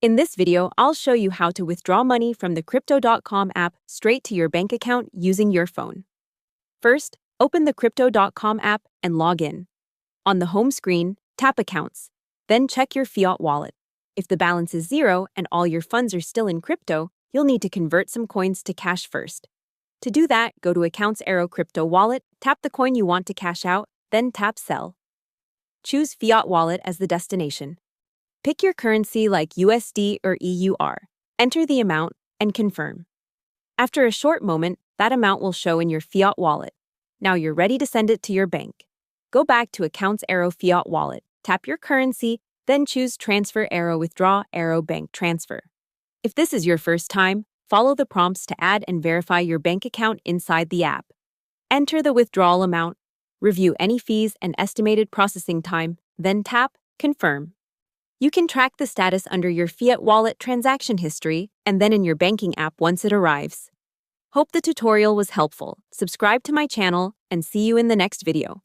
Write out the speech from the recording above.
In this video, I'll show you how to withdraw money from the Crypto.com app straight to your bank account using your phone. First, open the Crypto.com app and log in. On the home screen, tap Accounts. Then check your Fiat Wallet. If the balance is zero and all your funds are still in crypto, you'll need to convert some coins to cash first. To do that, go to Accounts Crypto Wallet, tap the coin you want to cash out, then tap Sell. Choose Fiat Wallet as the destination. Pick your currency like USD or EUR. Enter the amount and confirm. After a short moment, that amount will show in your Fiat Wallet. Now you're ready to send it to your bank. Go back to Accounts Fiat Wallet, tap your currency, then choose Transfer Withdraw Bank Transfer. If this is your first time, follow the prompts to add and verify your bank account inside the app. Enter the withdrawal amount, review any fees and estimated processing time, then tap Confirm. You can track the status under your Fiat Wallet transaction history and then in your banking app once it arrives. Hope the tutorial was helpful. Subscribe to my channel and see you in the next video.